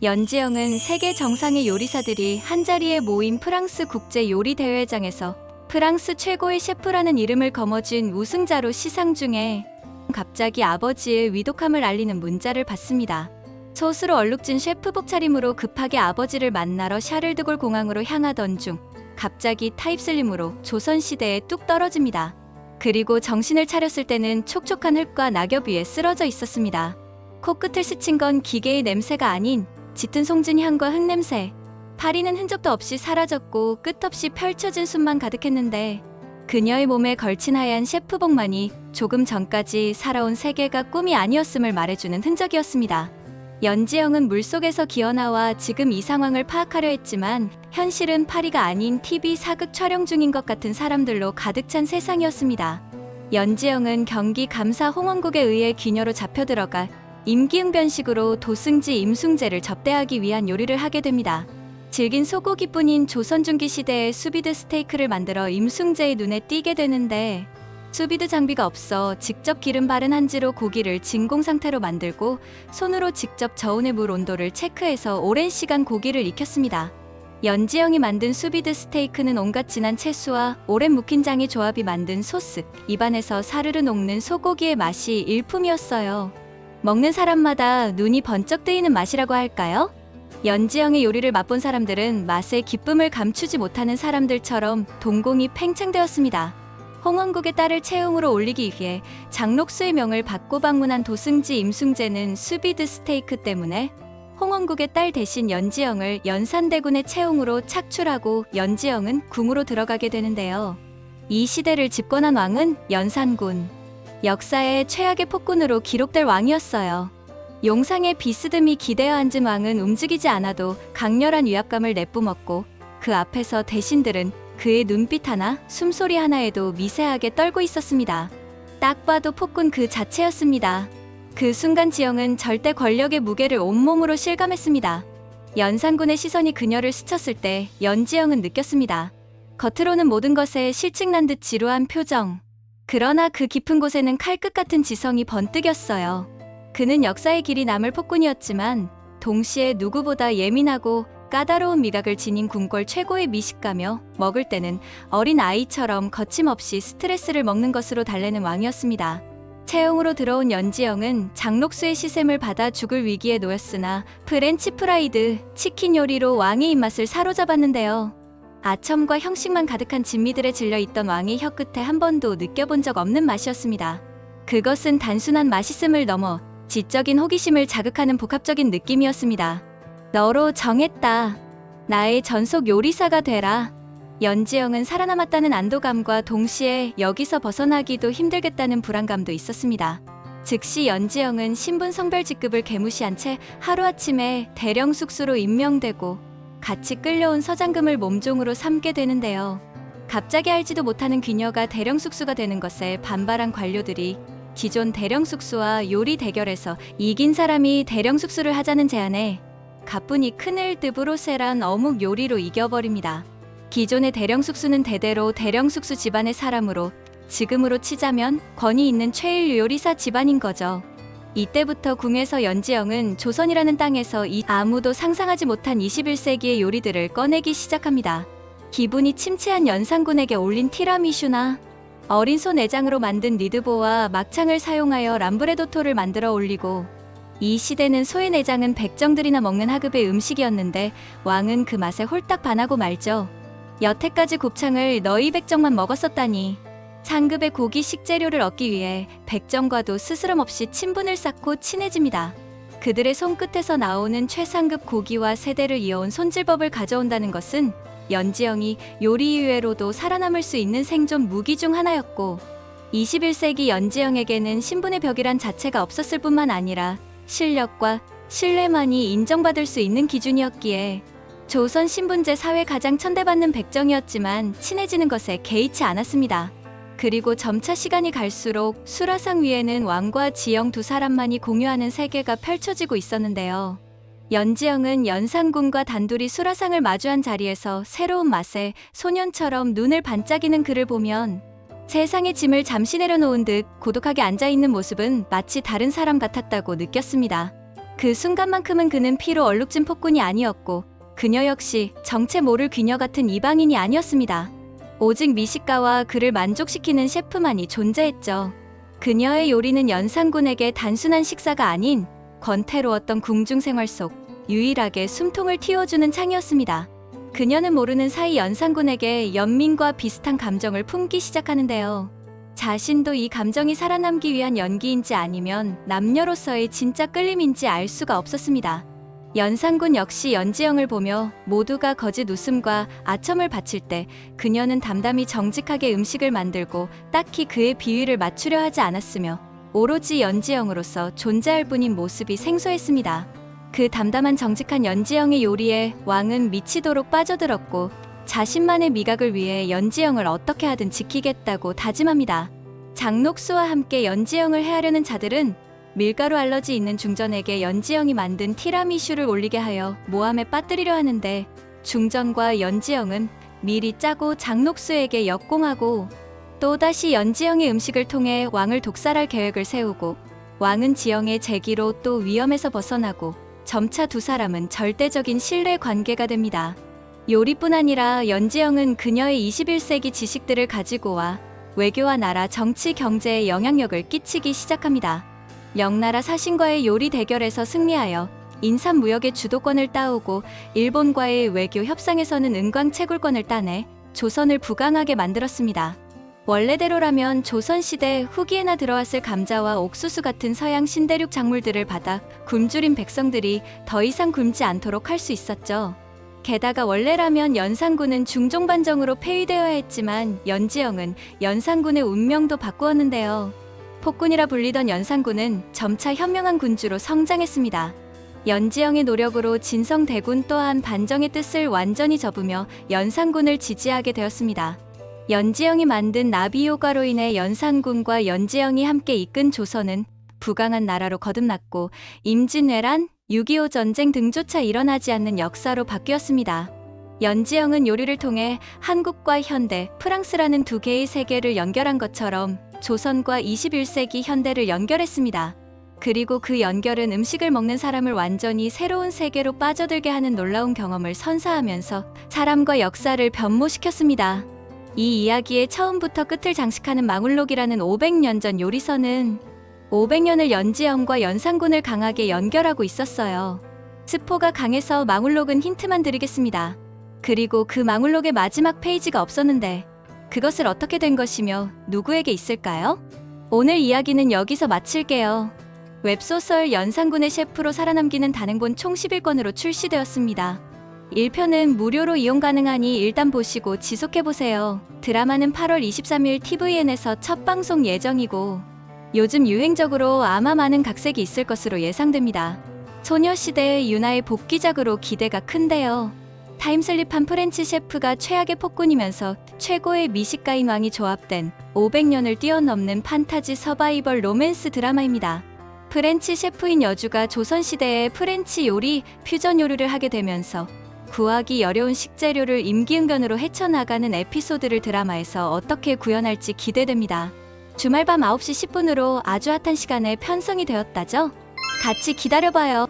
연지영은 세계 정상의 요리사들이 한자리에 모인 프랑스 국제 요리 대회장에서 프랑스 최고의 셰프라는 이름을 거머쥔 우승자로 시상 중에 갑자기 아버지의 위독함을 알리는 문자를 받습니다. 소수로 얼룩진 셰프복 차림으로 급하게 아버지를 만나러 샤를드골 공항으로 향하던 중 갑자기 타입슬림으로 조선시대에 뚝 떨어집니다. 그리고 정신을 차렸을 때는 촉촉한 흙과 낙엽 위에 쓰러져 있었습니다. 코끝을 스친 건 기계의 냄새가 아닌 짙은 송진 향과 흙냄새. 파리는 흔적도 없이 사라졌고 끝없이 펼쳐진 숨만 가득했는데 그녀의 몸에 걸친 하얀 셰프복만이 조금 전까지 살아온 세계가 꿈이 아니었음을 말해주는 흔적이었습니다. 연지영은 물속에서 기어나와 지금 이 상황을 파악하려 했지만 현실은 파리가 아닌 TV 사극 촬영 중인 것 같은 사람들로 가득 찬 세상이었습니다. 연지영은 경기 감사 홍원국에 의해 귀녀로 잡혀들어가 임기응변식으로 도승지 임숭재를 접대하기 위한 요리를 하게 됩니다. 질긴 소고기뿐인 조선 중기 시대의 수비드 스테이크를 만들어 임숭재의 눈에 띄게 되는데 수비드 장비가 없어 직접 기름 바른 한지로 고기를 진공 상태로 만들고 손으로 직접 저온의 물 온도를 체크해서 오랜 시간 고기를 익혔습니다. 연지영이 만든 수비드 스테이크는 온갖 진한 채소와 오랜 묵힌 장의 조합이 만든 소스, 입안에서 사르르 녹는 소고기의 맛이 일품이었어요. 먹는 사람마다 눈이 번쩍 뜨이는 맛이라고 할까요? 연지영의 요리를 맛본 사람들은 맛의 기쁨을 감추지 못하는 사람들처럼 동공이 팽창되었습니다. 홍원국의 딸을 채용으로 올리기 위해 장록수의 명을 받고 방문한 도승지 임숭재는 수비드 스테이크 때문에 홍원국의 딸 대신 연지영을 연산대군의 채용으로 착출하고 연지영은 궁으로 들어가게 되는데요. 이 시대를 집권한 왕은 연산군. 역사의 최악의 폭군으로 기록될 왕이었어요. 용상의 비스듬히 기대어 앉은 왕은 움직이지 않아도 강렬한 위압감을 내뿜었고 그 앞에서 대신들은 그의 눈빛 하나, 숨소리 하나에도 미세하게 떨고 있었습니다. 딱 봐도 폭군 그 자체였습니다. 그 순간 지영은 절대 권력의 무게를 온몸으로 실감했습니다. 연산군의 시선이 그녀를 스쳤을 때 연지영은 느꼈습니다. 겉으로는 모든 것에 실증난 듯 지루한 표정. 그러나 그 깊은 곳에는 칼끝 같은 지성이 번뜩였어요. 그는 역사의 길이 남을 폭군이었지만 동시에 누구보다 예민하고 까다로운 미각을 지닌 궁궐 최고의 미식가며 먹을 때는 어린 아이처럼 거침없이 스트레스를 먹는 것으로 달래는 왕이었습니다. 채용으로 들어온 연지영은 장록수의 시샘을 받아 죽을 위기에 놓였으나 프렌치 프라이드, 치킨 요리로 왕의 입맛을 사로잡았는데요. 아첨과 형식만 가득한 진미들에 질려있던 왕의 혀끝에 한 번도 느껴본 적 없는 맛이었습니다. 그것은 단순한 맛있음을 넘어 지적인 호기심을 자극하는 복합적인 느낌이었습니다. 너로 정했다. 나의 전속 요리사가 되라. 연지영은 살아남았다는 안도감과 동시에 여기서 벗어나기도 힘들겠다는 불안감도 있었습니다. 즉시 연지영은 신분 성별 직급을 개무시한 채 하루아침에 대령 숙수로 임명되고 같이 끌려온 서장금을 몸종으로 삼게 되는데요. 갑자기 알지도 못하는 귀녀가 대령 숙수가 되는 것에 반발한 관료들이 기존 대령 숙수와 요리 대결에서 이긴 사람이 대령 숙수를 하자는 제안에 가뿐히 큰일 드브로세란 어묵 요리로 이겨버립니다. 기존의 대령 숙수는 대대로 대령 숙수 집안의 사람으로 지금으로 치자면 권위 있는 최일 요리사 집안인 거죠. 이때부터 궁에서 연지영은 조선이라는 땅에서 아무도 상상하지 못한 21세기의 요리들을 꺼내기 시작합니다. 기분이 침체한 연산군에게 올린 티라미슈나 어린 소 내장으로 만든 리드보와 막창을 사용하여 람브레도토를 만들어 올리고 이 시대는 소의 내장은 백정들이나 먹는 하급의 음식이었는데 왕은 그 맛에 홀딱 반하고 말죠. 여태까지 곱창을 너희 백정만 먹었었다니. 상급의 고기 식재료를 얻기 위해 백정과도 스스럼 없이 친분을 쌓고 친해집니다. 그들의 손끝에서 나오는 최상급 고기와 세대를 이어온 손질법을 가져온다는 것은 연지영이 요리 이외로도 살아남을 수 있는 생존 무기 중 하나였고 21세기 연지영에게는 신분의 벽이란 자체가 없었을 뿐만 아니라 실력과 신뢰만이 인정받을 수 있는 기준이었기에 조선 신분제 사회 가장 천대받는 백정이었지만 친해지는 것에 개의치 않았습니다. 그리고 점차 시간이 갈수록 수라상 위에는 왕과 지영 두 사람만이 공유하는 세계가 펼쳐지고 있었는데요. 연지영은 연산군과 단둘이 수라상을 마주한 자리에서 새로운 맛에 소년처럼 눈을 반짝이는 그를 보면 세상의 짐을 잠시 내려놓은 듯 고독하게 앉아있는 모습은 마치 다른 사람 같았다고 느꼈습니다. 그 순간만큼은 그는 피로 얼룩진 폭군이 아니었고 그녀 역시 정체 모를 귀녀 같은 이방인이 아니었습니다. 오직 미식가와 그를 만족시키는 셰프만이 존재했죠. 그녀의 요리는 연산군에게 단순한 식사가 아닌 권태로웠던 궁중 생활 속 유일하게 숨통을 틔워주는 창이었습니다. 그녀는 모르는 사이 연산군에게 연민과 비슷한 감정을 품기 시작하는데요. 자신도 이 감정이 살아남기 위한 연기인지 아니면 남녀로서의 진짜 끌림인지 알 수가 없었습니다. 연산군 역시 연지영을 보며 모두가 거짓 웃음과 아첨을 바칠 때 그녀는 담담히 정직하게 음식을 만들고 딱히 그의 비위를 맞추려 하지 않았으며 오로지 연지영으로서 존재할 뿐인 모습이 생소했습니다. 그 담담한 정직한 연지영의 요리에 왕은 미치도록 빠져들었고 자신만의 미각을 위해 연지영을 어떻게 하든 지키겠다고 다짐합니다. 장녹수와 함께 연지영을 해하려는 자들은 밀가루 알러지 있는 중전에게 연지영이 만든 티라미슈를 올리게 하여 모함에 빠뜨리려 하는데 중전과 연지영은 미리 짜고 장녹수에게 역공하고 또다시 연지영의 음식을 통해 왕을 독살할 계획을 세우고 왕은 지영의 제기로 또 위험에서 벗어나고 점차 두 사람은 절대적인 신뢰 관계가 됩니다. 요리뿐 아니라 연지영은 그녀의 21세기 지식들을 가지고 와 외교와 나라 정치 경제에 영향력을 끼치기 시작합니다. 명나라 사신과의 요리 대결에서 승리하여 인삼 무역의 주도권을 따오고 일본과의 외교 협상에서는 은광 채굴권을 따내 조선을 부강하게 만들었습니다. 원래대로라면 조선시대 후기에나 들어왔을 감자와 옥수수 같은 서양 신대륙 작물들을 받아 굶주린 백성들이 더 이상 굶지 않도록 할 수 있었죠. 게다가 원래라면 연산군은 중종반정으로 폐위되어야 했지만 연지영은 연산군의 운명도 바꾸었는데요. 폭군이라 불리던 연산군은 점차 현명한 군주로 성장했습니다. 연지영의 노력으로 진성대군 또한 반정의 뜻을 완전히 접으며 연산군을 지지하게 되었습니다. 연지영이 만든 나비효과로 인해 연산군과 연지영이 함께 이끈 조선은 부강한 나라로 거듭났고 임진왜란, 6.25 전쟁 등조차 일어나지 않는 역사로 바뀌었습니다. 연지영은 요리를 통해 한국과 현대, 프랑스라는 두 개의 세계를 연결한 것처럼 조선과 21세기 현대를 연결했습니다. 그리고 그 연결은 음식을 먹는 사람을 완전히 새로운 세계로 빠져들게 하는 놀라운 경험을 선사하면서 사람과 역사를 변모시켰습니다. 이 이야기의 처음부터 끝을 장식하는 망울록이라는 500년 전 요리서는 500년을 연지영과 연산군을 강하게 연결하고 있었어요. 스포가 강해서 망울록은 힌트만 드리겠습니다. 그리고 그 망울록의 마지막 페이지가 없었는데 그것을 어떻게 된 것이며 누구에게 있을까요? 오늘 이야기는 여기서 마칠게요. 웹소설 연산군의 셰프로 살아남기는 단행본 총 11권으로 출시되었습니다. 1편은 무료로 이용 가능하니 일단 보시고 지속해보세요. 드라마는 8월 23일 tvN에서 첫 방송 예정이고 요즘 유행적으로 아마 많은 각색이 있을 것으로 예상됩니다. 소녀시대의 유나의 복귀작으로 기대가 큰데요. 타임슬립한 프렌치 셰프가 최악의 폭군이면서 최고의 미식가인 왕이 조합된 500년을 뛰어넘는 판타지 서바이벌 로맨스 드라마입니다. 프렌치 셰프인 여주가 조선시대의 프렌치 요리, 퓨전 요리를 하게 되면서 구하기 어려운 식재료를 임기응변으로 헤쳐나가는 에피소드를 드라마에서 어떻게 구현할지 기대됩니다. 주말 밤 9시 10분으로 아주 핫한 시간에 편성이 되었다죠? 같이 기다려봐요.